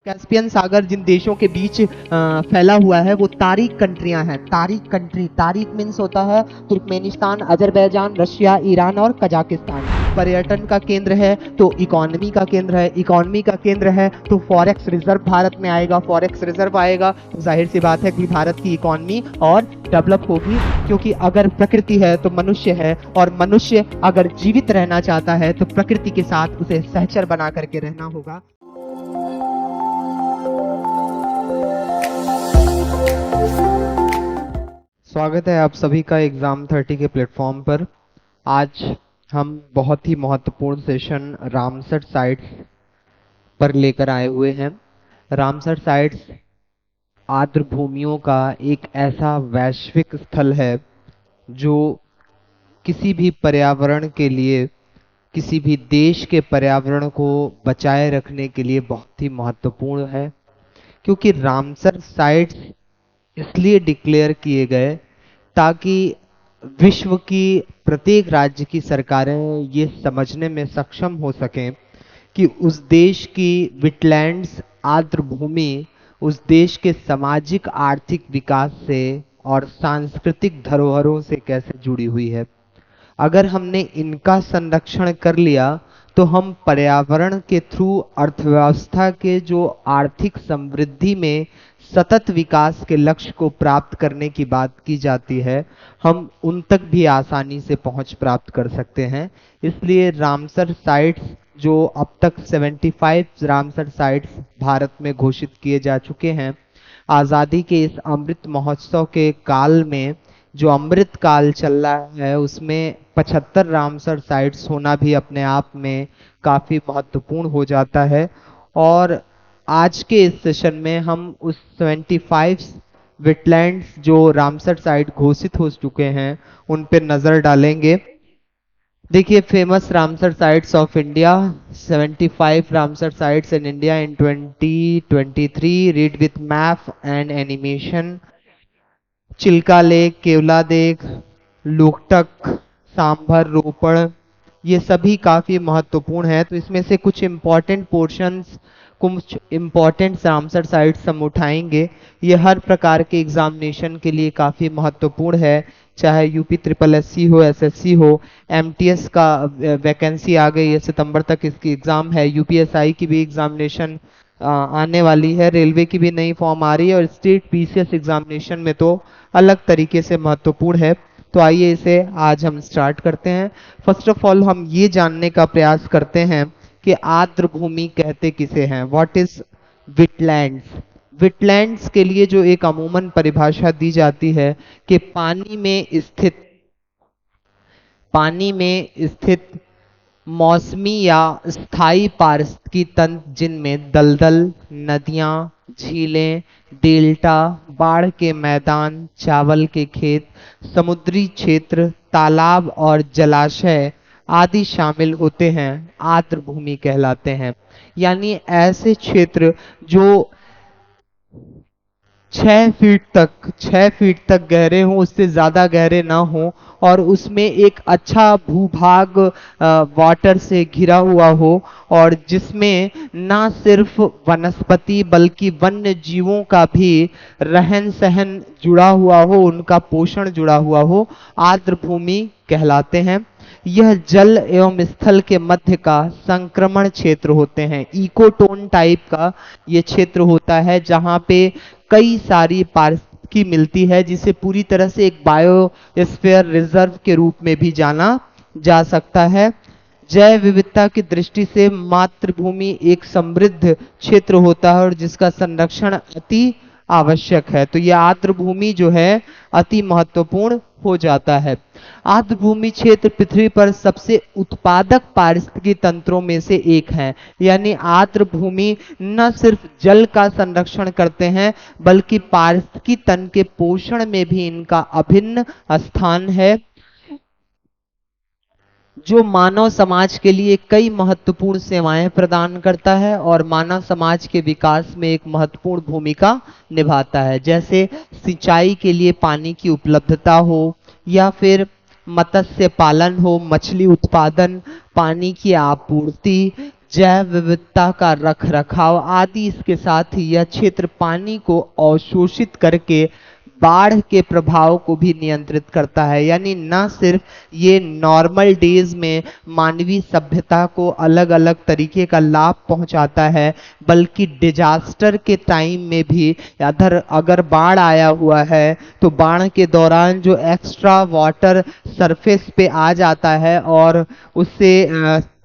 Caspian सागर जिन देशों के बीच फैला हुआ है वो तारिक कंट्रियां हैं। तारिक कंट्री, तारिक मीन्स होता है तुर्कमेनिस्तान, अजरबैजान, रशिया, ईरान और कजाकिस्तान। पर्यटन का केंद्र है तो इकोनॉमी का केंद्र है, इकोनॉमी का केंद्र है तो फॉरेक्स रिजर्व भारत में आएगा, फॉरेक्स रिजर्व आएगा तो जाहिर सी बात है कि भारत की इकोनॉमी और डेवलप होगी। क्योंकि अगर प्रकृति है तो मनुष्य है, और मनुष्य अगर जीवित रहना चाहता है तो प्रकृति के साथ उसे सहचर बना करके रहना होगा। स्वागत है आप सभी का एग्जाम 30 के प्लेटफॉर्म पर। आज हम बहुत ही महत्वपूर्ण सेशन रामसर साइट्स पर लेकर आए हुए हैं। रामसर साइट्स आर्द्र भूमियों का एक ऐसा वैश्विक स्थल है जो किसी भी पर्यावरण के लिए, किसी भी देश के पर्यावरण को बचाए रखने के लिए बहुत ही महत्वपूर्ण है। क्योंकि रामसर साइट्स इसलिए डिक्लेयर किए गए ताकि विश्व की प्रत्येक राज्य की सरकारें ये समझने में सक्षम हो सकें कि उस देश की विटलैंड्स, आर्द्र भूमि, उस देश के सामाजिक आर्थिक विकास से और सांस्कृतिक धरोहरों से कैसे जुड़ी हुई है। अगर हमने इनका संरक्षण कर लिया तो हम पर्यावरण के थ्रू अर्थव्यवस्था के जो आर्थिक समृद्धि में सतत विकास के लक्ष्य को प्राप्त करने की बात की जाती है, हम उन तक भी आसानी से पहुंच प्राप्त कर सकते हैं। इसलिए रामसर साइट्स, जो अब तक 75 रामसर साइट्स भारत में घोषित किए जा चुके हैं, आज़ादी के इस अमृत महोत्सव के काल में, जो अमृत काल चल रहा है, उसमें 75 रामसर साइट्स होना भी अपने आप में काफ़ी महत्वपूर्ण हो जाता है। और आज के इस सेशन में हम उस 75 वेटलैंड्स जो रामसर साइट घोषित हो चुके हैं उन पे नज़र डालेंगे। देखिए, famous Ramsar sites of India, 75 Ramsar sites in India in 2023, read with map and animation. Chilika lake, केवला लेक, लोकटक, सांभर, रोपड़, ये सभी काफ़ी महत्वपूर्ण है। तो इसमें से कुछ इम्पॉर्टेंट पोर्शंस, कुछ इम्पॉर्टेंट रामसर साइट्स हम उठाएंगे। ये हर प्रकार के एग्जामिनेशन के लिए काफ़ी महत्वपूर्ण है, चाहे यूपी ट्रिपल एससी हो, एसएससी हो, एमटीएस का वैकेंसी आ गई है, सितंबर तक इसकी एग्ज़ाम है। यूपीएसआई की भी एग्जामिनेशन आने वाली है, रेलवे की भी नई फॉर्म आ रही है, और स्टेट पीसीएस एग्जामिनेशन में तो अलग तरीके से महत्वपूर्ण है। तो आइए इसे आज हम स्टार्ट करते हैं। फर्स्ट ऑफ ऑल हम ये जानने का प्रयास करते हैं कि आर्द्र भूमि कहते किसे हैं। What is विटलैंड्स? विटलैंड्स के लिए जो एक अमूमन परिभाषा दी जाती है कि पानी में स्थित मौसमी या स्थायी पारिस्थितिकी तंत्र जिनमें दलदल, नदियां, झीलें, डेल्टा, बाढ़ के मैदान, चावल के खेत, समुद्री क्षेत्र, तालाब और जलाशय आदि शामिल होते हैं, आर्द्र भूमि कहलाते हैं। यानी ऐसे क्षेत्र जो 6 फीट तक गहरे हों, उससे ज़्यादा गहरे ना हों, और उसमें एक अच्छा भूभाग वाटर से घिरा हुआ हो, और जिसमें ना सिर्फ वनस्पति बल्कि वन्य जीवों का भी रहन सहन जुड़ा हुआ हो, उनका पोषण जुड़ा हुआ हो, आर्द्र भूमि कहलाते हैं। यह जल एवं स्थल के मध्य का संक्रमण क्षेत्र होते हैं। इकोटोन टाइप का ये क्षेत्र होता है जहाँ पे कई सारी पारिस्थितिकी मिलती है, जिसे पूरी तरह से एक बायोस्फीयर रिजर्व के रूप में भी जाना जा सकता है। जैव विविधता की दृष्टि से मातृभूमि एक समृद्ध क्षेत्र होता है और जिसका संरक्षण अति आवश्यक है। तो यह आर्द्र भूमि जो है अति महत्वपूर्ण हो जाता है। आर्द्र भूमि क्षेत्र पृथ्वी पर सबसे उत्पादक पारिस्थितिकी तंत्रों में से एक है। यानी आर्द्र भूमि न सिर्फ जल का संरक्षण करते हैं बल्कि पारिस्थितिकी तंत्र के पोषण में भी इनका अभिन्न स्थान है, जो मानव समाज के लिए कई महत्वपूर्ण सेवाएं प्रदान करता है और मानव समाज के विकास में एक महत्वपूर्ण भूमिका निभाता है। जैसे सिंचाई के लिए पानी की उपलब्धता हो, या फिर मत्स्य पालन हो, मछली उत्पादन, पानी की आपूर्ति, जैव विविधता का रख रखाव आदि इसके साथ ही यह क्षेत्र पानी को अवशोषित करके बाढ़ के प्रभाव को भी नियंत्रित करता है। यानी न सिर्फ ये नॉर्मल डेज में मानवीय सभ्यता को अलग अलग तरीके का लाभ पहुंचाता है, बल्कि डिजास्टर के टाइम में भी अगर बाढ़ आया हुआ है तो बाढ़ के दौरान जो एक्स्ट्रा वाटर सरफेस पे आ जाता है और उससे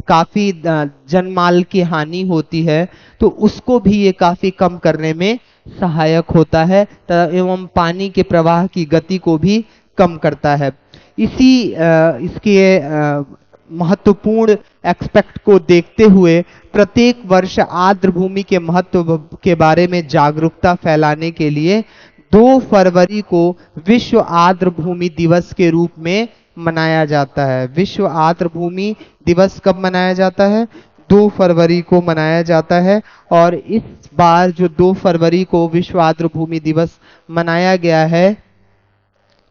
काफी जनमाल की हानि होती है, तो उसको भी ये काफी कम करने में सहायक होता है एवं पानी के प्रवाह की गति को भी कम करता है। इसके महत्वपूर्ण एक्सपेक्ट को देखते हुए प्रत्येक वर्ष आर्द्र भूमि के महत्व के बारे में जागरूकता फैलाने के लिए 2 फरवरी को विश्व आर्द्र भूमि दिवस के रूप में मनाया जाता है। विश्व आर्द्र भूमि दिवस कब मनाया जाता है? 2 फरवरी को मनाया जाता है। और इस बार जो 2 फरवरी को विश्व आर्द्र भूमि दिवस मनाया गया है,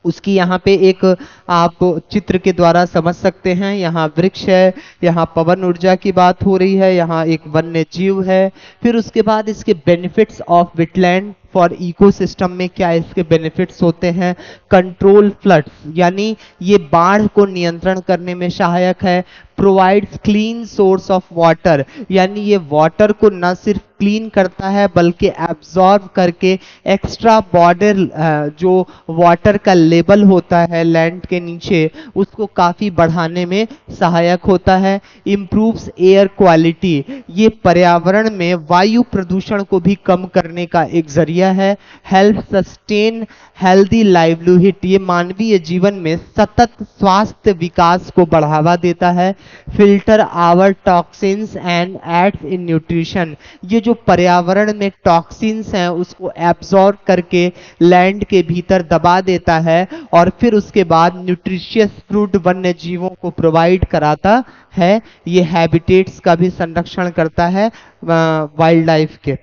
उसकी यहाँ पे एक आप चित्र के द्वारा समझ सकते हैं। यहाँ वृक्ष है, यहाँ पवन ऊर्जा की बात हो रही है, यहाँ एक वन्य जीव है। फिर उसके बाद इसके benefits of wetland for ecosystem में क्या इसके बेनिफिट्स होते हैं। कंट्रोल फ्लड्स, यानी ये बाढ़ को नियंत्रण करने में सहायक है। Provides clean source of water, यानी ये वाटर को न सिर्फ क्लीन करता है बल्कि एब्जॉर्ब करके एक्स्ट्रा बॉर्डर जो वाटर का लेवल होता है लैंड के नीचे, उसको काफी बढ़ाने में सहायक होता है। इम्प्रूव्स एयर क्वालिटी, ये पर्यावरण में वायु प्रदूषण को भी कम करने का एक जरिया है। हेल्प सस्टेन हेल्दी लाइवलीहुड, ये मानवीय जीवन में सतत स्वास्थ्य विकास को बढ़ावा देता है। Filter our toxins and aids in nutrition, ये जो पर्यावरण में टॉक्सिन्स हैं उसको एब्जॉर्ब करके लैंड के भीतर दबा देता है और फिर उसके बाद न्यूट्रिशियस फूड वन्य जीवों को प्रोवाइड कराता है। ये हैबिटेट्स का भी संरक्षण करता है वाइल्ड लाइफ के।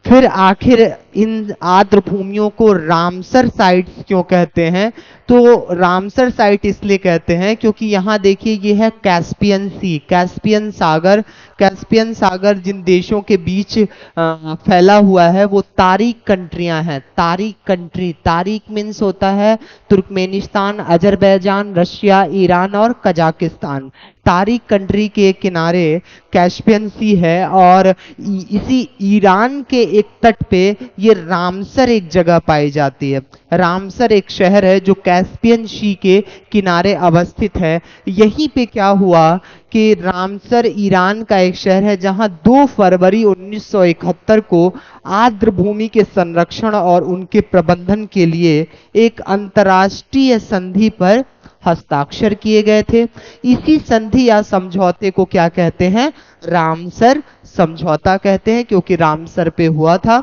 फिर आखिर इन आर्द्र भूमियों को रामसर साइट्स क्यों कहते हैं? तो रामसर साइट इसलिए कहते हैं क्योंकि यहाँ देखिए ये है कैस्पियन सी, कैस्पियन सागर। कैस्पियन सागर जिन देशों के बीच फैला हुआ है वो तारिक कंट्रियां हैं। तारिक कंट्री, तारिक मीन्स होता है तुर्कमेनिस्तान, अजरबैजान, रशिया, ईरान और कजाकिस्तान। तारिक कंट्री के किनारे कैस्पियन सी है और इसी ईरान के एक तट पे ये रामसर एक जगह पाई जाती है। रामसर एक शहर है जो कैस्पियन सी के किनारे अवस्थित है। यहीं पे क्या हुआ कि रामसर ईरान का एक शहर है जहां 2 फरवरी 1971 को आर्द्र भूमि के संरक्षण और उनके प्रबंधन के लिए एक अंतर्राष्ट्रीय संधि पर हस्ताक्षर किए गए थे। इसी संधि या समझौते को क्या कहते हैं? रामसर समझौता कहते हैं, क्योंकि रामसर पे हुआ था।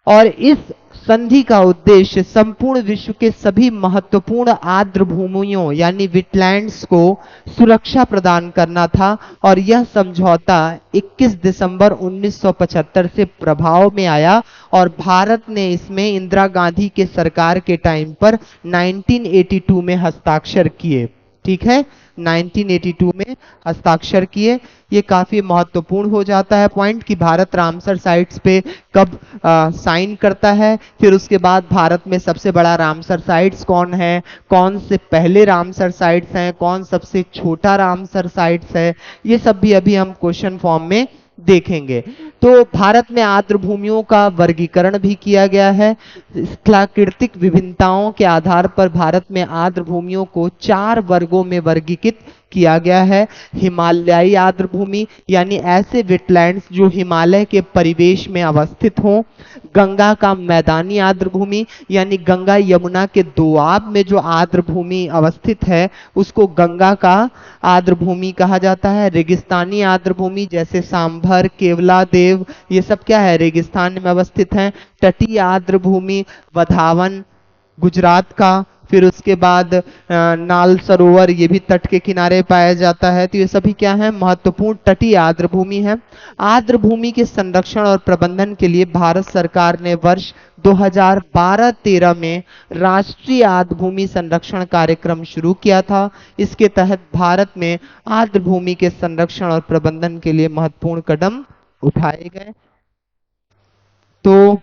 और इस संधि का उद्देश्य संपूर्ण विश्व के सभी महत्वपूर्ण आर्द्र भूमियों यानी वेटलैंड्स को सुरक्षा प्रदान करना था। और यह समझौता 21 दिसंबर 1975 से प्रभाव में आया और भारत ने इसमें इंदिरा गांधी के सरकार के टाइम पर 1982 में हस्ताक्षर किए। ठीक है, 1982 में हस्ताक्षर किए। ये काफी महत्वपूर्ण हो जाता है पॉइंट कि भारत रामसर साइट्स पे कब साइन करता है। फिर उसके बाद भारत में सबसे बड़ा रामसर साइट्स कौन है, कौन से पहले रामसर साइट्स हैं, कौन सबसे छोटा रामसर साइट्स है, ये सब भी अभी हम क्वेश्चन फॉर्म में देखेंगे। तो भारत में आर्द्र भूमियों का वर्गीकरण भी किया गया है। स्थलाकृतिक विभिन्नताओं के आधार पर भारत में आर्द्र भूमियों को 4 वर्गों में वर्गीकृत किया गया है। हिमालयी आर्द्र भूमि यानी ऐसे वेटलैंड्स जो हिमालय के परिवेश में अवस्थित हों। गंगा का मैदानी आर्द्र भूमि यानी गंगा यमुना के दोआब में जो आर्द्र भूमि अवस्थित है उसको गंगा का आर्द्र भूमि कहा जाता है। रेगिस्तानी आर्द्र भूमि जैसे सांभर, केवलादेव, ये सब क्या है? रेगिस्तान में अवस्थित हैं। तटीय आर्द्र भूमि वधावन गुजरात का, फिर उसके बाद नाल सरोवर, ये भी तट के किनारे पाया जाता है। तो ये सभी क्या है, महत्वपूर्ण तटीय आर्द्र भूमि है। आर्द्र भूमि के संरक्षण और प्रबंधन के लिए भारत सरकार ने वर्ष 2012-13 में राष्ट्रीय आर्द्र भूमि संरक्षण कार्यक्रम शुरू किया था। इसके तहत भारत में आर्द्र भूमि के संरक्षण और प्रबंधन के लिए महत्वपूर्ण कदम उठाए गए। तो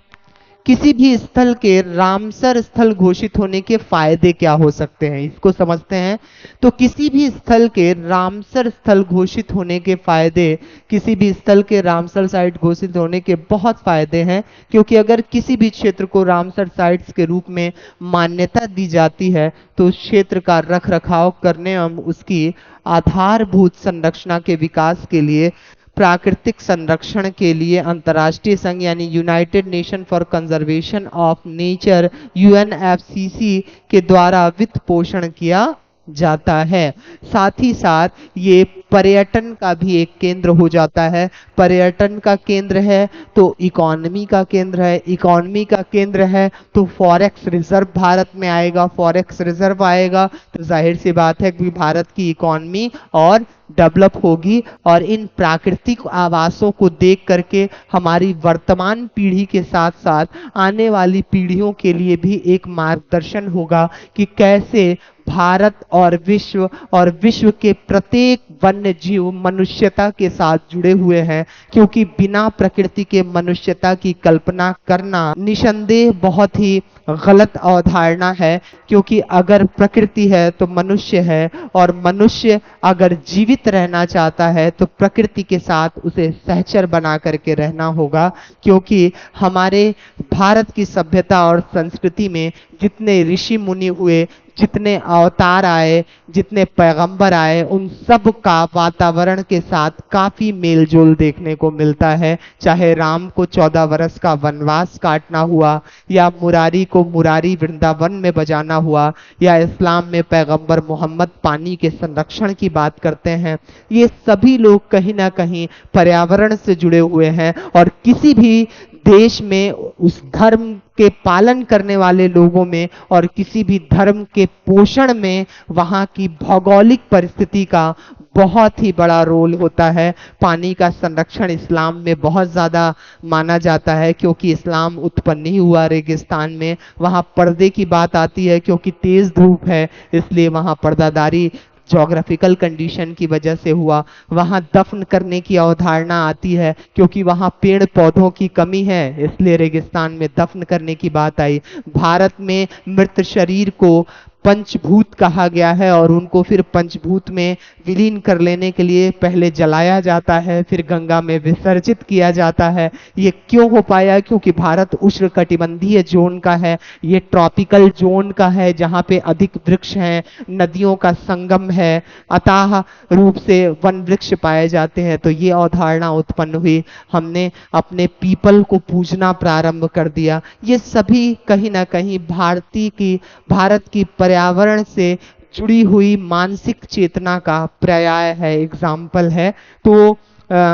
किसी भी स्थल के रामसर स्थल घोषित होने के फायदे क्या हो सकते हैं, इसको समझते हैं। तो किसी भी स्थल के रामसर स्थल घोषित होने के फायदे, किसी भी स्थल के रामसर साइट घोषित होने के बहुत फायदे हैं, क्योंकि अगर किसी भी क्षेत्र को रामसर साइट्स के रूप में मान्यता दी जाती है तो उस क्षेत्र का रख रखाव करने एवं उसकी आधारभूत संरचना के विकास के लिए, प्राकृतिक संरक्षण के लिए अंतर्राष्ट्रीय संघ यानी United nation for conservation of nature UNFCCC के द्वारा वित्त पोषण किया जाता है। साथ ही साथ ये पर्यटन का भी एक केंद्र हो जाता है। पर्यटन का केंद्र है तो इकोनॉमी का केंद्र है, इकोनॉमी का केंद्र है तो फॉरेक्स रिजर्व भारत में आएगा, फॉरेक्स रिजर्व आएगा तो जाहिर सी बात है कि भारत की इकोनॉमी और डेवलप होगी। और इन प्राकृतिक आवासों को देख करके हमारी वर्तमान पीढ़ी के साथ साथ आने वाली पीढ़ियों के लिए भी एक मार्गदर्शन होगा कि कैसे भारत और विश्व के प्रत्येक वन्य जीव मनुष्यता के साथ जुड़े हुए हैं, क्योंकि बिना प्रकृति के मनुष्यता की कल्पना करना निसंदेह बहुत ही गलत अवधारणा है। क्योंकि अगर प्रकृति है तो मनुष्य है, और मनुष्य अगर जीवित रहना चाहता है तो प्रकृति के साथ उसे सहचर बना करके रहना होगा। क्योंकि हमारे भारत की सभ्यता और संस्कृति में जितने ऋषि मुनि हुए, जितने अवतार आए, जितने पैगंबर आए, उन सब का वातावरण के साथ काफी मेलजोल देखने को मिलता है। चाहे राम को 14 वर्ष का वनवास काटना हुआ, या मुरारी को मुरारी वृंदावन में बजाना हुआ, या इस्लाम में पैगंबर मोहम्मद पानी के संरक्षण की बात करते हैं, ये सभी लोग कहीं ना कहीं पर्यावरण से जुड़े हुए हैं। और किसी भी देश में उस धर्म के पालन करने वाले लोगों में और किसी भी धर्म के पोषण में वहां की भौगोलिक परिस्थिति का बहुत ही बड़ा रोल होता है। पानी का संरक्षण इस्लाम में बहुत ज्यादा माना जाता है, क्योंकि इस्लाम उत्पन्न नहीं हुआ रेगिस्तान में। वहां पर्दे की बात आती है क्योंकि तेज धूप है, इसलिए वहां पर्दादारी ज्योग्राफिकल कंडीशन की वजह से हुआ। वहां दफन करने की अवधारणा आती है क्योंकि वहां पेड़ पौधों की कमी है, इसलिए रेगिस्तान में दफन करने की बात आई। भारत में मृत शरीर को पंचभूत कहा गया है और उनको फिर पंचभूत में विलीन कर लेने के लिए पहले जलाया जाता है, फिर गंगा में विसर्जित किया जाता है। ये क्यों हो पाया? क्योंकि भारत उष्णकटिबंधीय जोन का है, ये ट्रॉपिकल जोन का है जहाँ पे अधिक वृक्ष हैं, नदियों का संगम है, अतः रूप से वन वृक्ष पाए जाते हैं। तो ये अवधारणा उत्पन्न हुई, हमने अपने पीपल को पूजना प्रारंभ कर दिया। ये सभी कहीं ना कहीं भारत की पर्यावरण से जुड़ी हुई मानसिक चेतना का पर्याय है, एग्जाम्पल है। तो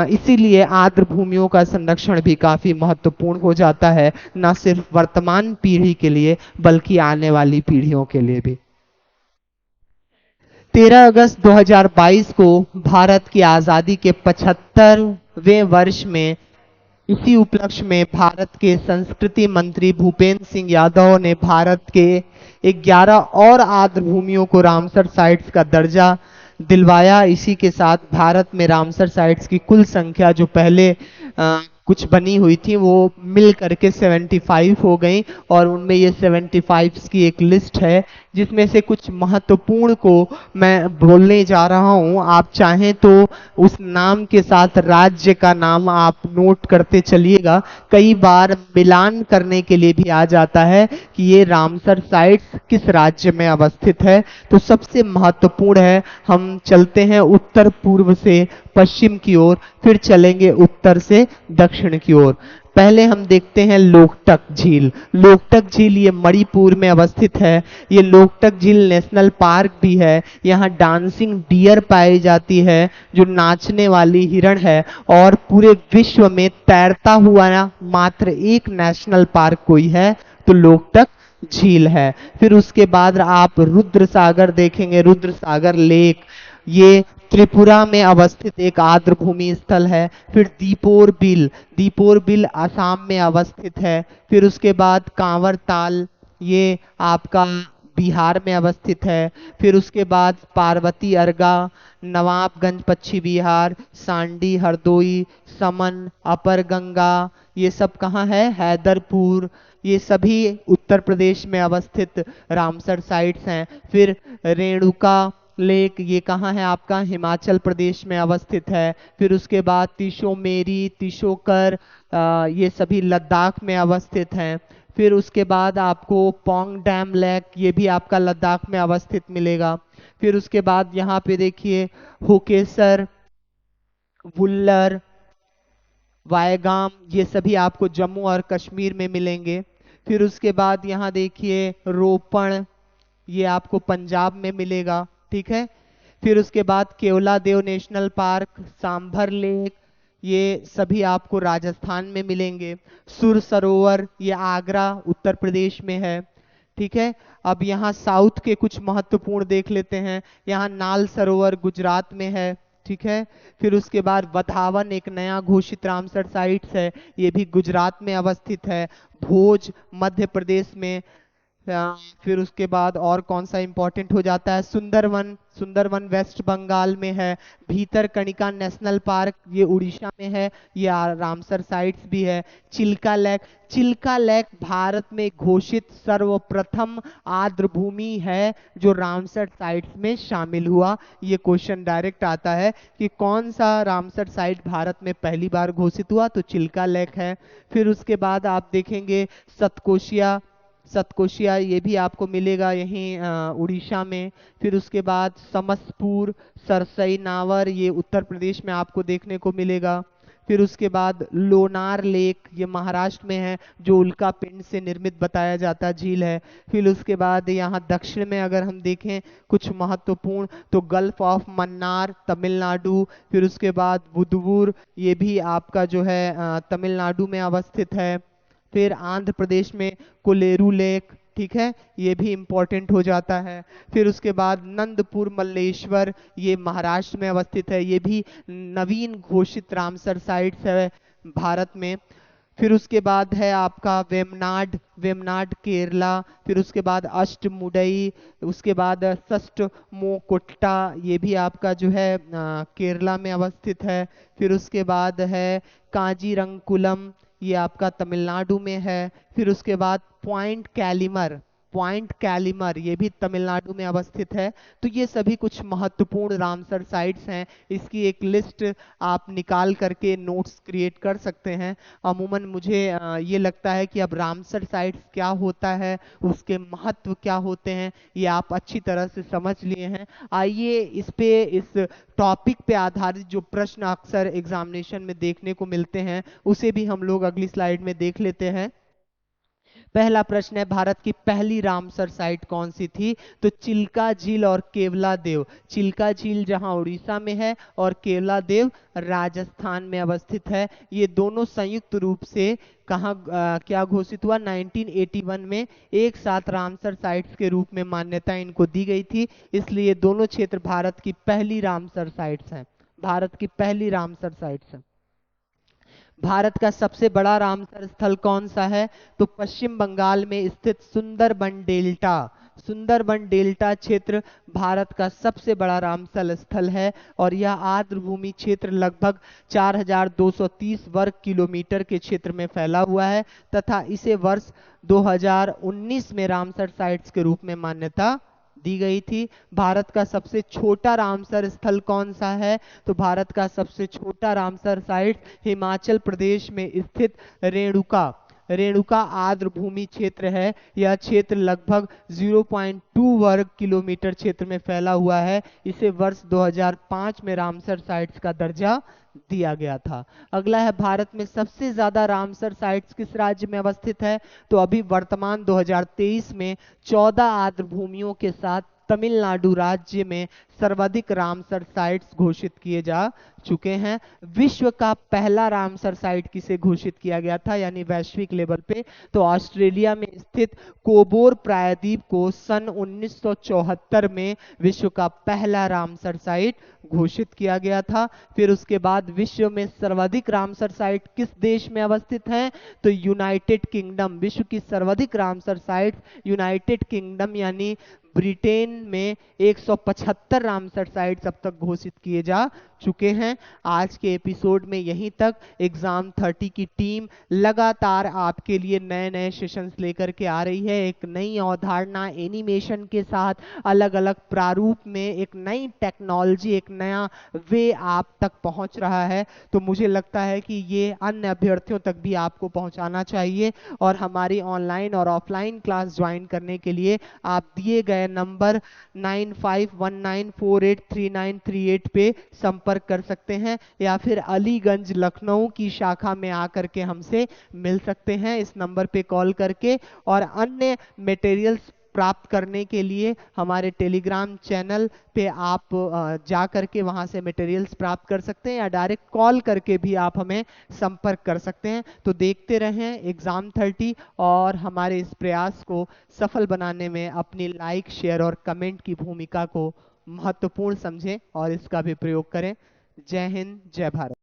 इसीलिए आर्द्र भूमियों का संरक्षण भी काफी महत्वपूर्ण हो जाता है, न सिर्फ वर्तमान पीढ़ी के लिए बल्कि आने वाली पीढ़ियों के लिए भी। 13 अगस्त 2022 को भारत की आजादी के 75वें वर्ष में, इसी उपलक्ष्य में भारत के संस्कृति मंत्री भूपेंद्र सिंह यादव ने भारत के 11 और आर्द्र भूमियों को रामसर साइट्स का दर्जा दिलवाया। इसी के साथ भारत में रामसर साइट्स की कुल संख्या जो पहले कुछ बनी हुई थी वो मिल करके 75 हो गई, और उनमें ये 75 की एक लिस्ट है जिसमें से कुछ महत्वपूर्ण को मैं बोलने जा रहा हूं। आप चाहें तो उस नाम के साथ राज्य का नाम आप नोट करते चलिएगा, कई बार मिलान करने के लिए भी आ जाता है कि ये रामसर साइट्स किस राज्य में अवस्थित है। तो सबसे महत्वपूर्ण है, हम चलते हैं उत्तर पूर्व से पश्चिम की ओर, फिर चलेंगे उत्तर से दक्षिण की ओर। पहले हम देखते हैं लोकटक झील। लोकटक झील ये मणिपुर में अवस्थित है। ये लोकटक झील नेशनल पार्क भी है। यहाँ डांसिंग डियर पाई जाती है जो नाचने वाली हिरण है, और पूरे विश्व में तैरता हुआ मात्र एक नेशनल पार्क कोई है तो लोकटक झील है। फिर उसके बाद आप रुद्र सागर देखेंगे, रुद्र सागर लेक, ये त्रिपुरा में अवस्थित एक आर्द्र भूमि स्थल है। फिर दीपोर बिल, दीपोर बिल असम में अवस्थित है। फिर उसके बाद कांवर ताल, ये आपका बिहार में अवस्थित है। फिर उसके बाद पार्वती अर्गा, नवाबगंज पश्चिम बिहार, सांडी हरदोई, समन, अपर गंगा, ये सब कहाँ है, हैदरपुर, ये सभी उत्तर प्रदेश में अवस्थित रामसर साइट्स हैं। फिर रेणुका लेक, ये कहाँ है आपका, हिमाचल प्रदेश में अवस्थित है। फिर उसके बाद तिशोमेरी, तिशोकर, ये सभी लद्दाख में अवस्थित हैं। फिर उसके बाद आपको पोंग डैम लेक, ये भी आपका लद्दाख में अवस्थित मिलेगा। फिर उसके बाद यहाँ पे देखिए हुकेसर, वुल्लर, वायगाम, ये सभी आपको जम्मू और कश्मीर में मिलेंगे। फिर उसके बाद यहाँ देखिए रोपण, ये आपको पंजाब में मिलेगा, ठीक है। फिर उसके बाद Keoladeo national park, sambar lake, ये सभी आपको राजस्थान में मिलेंगे। सुर सरोवर, ये आगरा उत्तर प्रदेश में है, ठीक है। अब यहाँ साउथ के कुछ महत्वपूर्ण देख लेते हैं। यहाँ नाल सरोवर गुजरात में है, ठीक है। फिर उसके बाद वधावन एक नया घोषित रामसर साइट्स है, ये भी गुजरात में अवस्थित है। भोज मध्य प्रदेश में। फिर उसके बाद और कौन सा इंपॉर्टेंट हो जाता है, सुंदरवन, सुंदरवन वेस्ट बंगाल में है। भीतरकनिका नेशनल पार्क, ये उड़ीसा में है, ये रामसर साइट्स भी है। चिल्का लेक, चिल्का लेक भारत में घोषित सर्वप्रथम आर्द्र भूमि है जो रामसर साइट्स में शामिल हुआ। ये क्वेश्चन डायरेक्ट आता है कि कौन सा रामसर साइट भारत में पहली बार घोषित हुआ, तो चिल्का लेक है। फिर उसके बाद आप देखेंगे सतकोशिया, सतकोशिया ये भी आपको मिलेगा यहीं उड़ीसा में। फिर उसके बाद समसपुर, सरसई नावर, ये उत्तर प्रदेश में आपको देखने को मिलेगा। फिर उसके बाद लोनार लेक, ये महाराष्ट्र में है, जो उल्का पिंड से निर्मित बताया जाता झील है। फिर उसके बाद यहाँ दक्षिण में अगर हम देखें कुछ महत्वपूर्ण, तो गल्फ ऑफ मन्नार तमिलनाडु। फिर उसके बाद बुदवूर, ये भी आपका जो है तमिलनाडु में अवस्थित है। फिर आंध्र प्रदेश में कोलेरू लेक, ठीक है, ये भी इंपॉर्टेंट हो जाता है। फिर उसके बाद नंदपुर मल्लेश्वर, ये महाराष्ट्र में अवस्थित है, ये भी नवीन घोषित रामसर साइट्स है भारत में। फिर उसके बाद है आपका वेमनाड, वेमनाड केरला। फिर उसके बाद अष्टमुडई, उसके बाद सष्टमोकोट्टा, ये भी आपका जो है केरला में अवस्थित है। फिर उसके बाद है काजीरंगकुलम, ये आपका तमिलनाडु में है। फिर उसके बाद पॉइंट कैलिमर, पॉइंट कैलिमर, ये भी तमिलनाडु में अवस्थित है। तो ये सभी कुछ महत्वपूर्ण रामसर साइट्स हैं। इसकी एक लिस्ट आप निकाल करके नोट्स क्रिएट कर सकते हैं। अमूमन मुझे ये लगता है कि अब रामसर साइट्स क्या होता है, उसके महत्व क्या होते हैं, ये आप अच्छी तरह से समझ लिए हैं। आइए इस टॉपिक पे आधारित जो प्रश्न अक्सर एग्जामिनेशन में देखने को मिलते हैं उसे भी हम लोग अगली स्लाइड में देख लेते हैं। पहला प्रश्न है, भारत की पहली रामसर साइट कौन सी थी, तो चिल्का झील और केवला देव। चिल्का झील जहां उड़ीसा में है और केवला देव राजस्थान में अवस्थित है। ये दोनों संयुक्त रूप से कहाँ क्या घोषित हुआ, 1981 में एक साथ रामसर साइट्स के रूप में मान्यता इनको दी गई थी। इसलिए दोनों क्षेत्र भारत की पहली रामसर साइट्स हैं, भारत की पहली रामसर साइट्स हैं। भारत का सबसे बड़ा रामसर स्थल कौन सा है, तो पश्चिम बंगाल में स्थित सुंदरबन डेल्टा, सुंदरबन डेल्टा क्षेत्र भारत का सबसे बड़ा रामसर स्थल है। और यह आर्द्र भूमि क्षेत्र लगभग 4230 वर्ग किलोमीटर के क्षेत्र में फैला हुआ है तथा इसे वर्ष 2019 में रामसर साइट्स के रूप में मान्यता दी गई थी। भारत का सबसे छोटा रामसर स्थल कौन सा है, तो भारत का सबसे छोटा रामसर साइट हिमाचल प्रदेश में स्थित रेणुका, रेणुका आर्द्र भूमि क्षेत्र है। यह क्षेत्र लगभग 0.2 वर्ग किलोमीटर क्षेत्र में फैला हुआ है। इसे वर्ष 2005 में रामसर साइट्स का दर्जा दिया गया था। अगला है, भारत में सबसे ज्यादा रामसर साइट्स किस राज्य में अवस्थित है, तो अभी वर्तमान 2023 में 14 आर्द्र भूमियों के साथ तमिलनाडु राज्य में सर्वाधिक रामसर साइट्स घोषित किए जा चुके हैं। विश्व का पहला रामसर साइट किसे घोषित किया गया था यानी वैश्विक लेवल पे, तो ऑस्ट्रेलिया में स्थित कोबोर प्रायद्वीप को सन 1974 में विश्व का पहला रामसर साइट घोषित किया गया था। फिर उसके बाद विश्व में सर्वाधिक रामसर साइट किस देश में अवस्थित हैं, तो यूनाइटेड किंगडम। विश्व की सर्वाधिक रामसर साइट यूनाइटेड किंगडम यानी ब्रिटेन में 175 रामसर साइट्स अब तक घोषित किए जा चुके हैं। आज के एपिसोड में यहीं तक। एग्जाम 30 की टीम लगातार आपके लिए नए नए सेशंस लेकर के आ रही है, एक नई अवधारणा एनिमेशन के साथ, अलग अलग प्रारूप में, एक नई टेक्नोलॉजी, एक नया वे आप तक पहुंच रहा है। तो मुझे लगता है कि ये अन्य अभ्यर्थियों तक भी आपको पहुंचाना चाहिए। और हमारी ऑनलाइन और ऑफलाइन क्लास ज्वाइन करने के लिए आप दिए गए नंबर 9519483938 पे संपर्क कर सकते हैं, या फिर अलीगंज लखनऊ की शाखा में आकर के हमसे मिल सकते हैं इस नंबर पे कॉल करके। और अन्य मटेरियल्स प्राप्त करने के लिए हमारे टेलीग्राम चैनल पे आप जा करके वहां से मटेरियल्स प्राप्त कर सकते हैं, या डायरेक्ट कॉल करके भी आप हमें संपर्क कर सकते हैं। तो देखते रहें एग्जाम 30 और हमारे इस प्रयास को सफल बनाने में अपनी लाइक, शेयर और कमेंट की भूमिका को महत्वपूर्ण समझें और इसका भी प्रयोग करें। जय हिंद, जय भारत।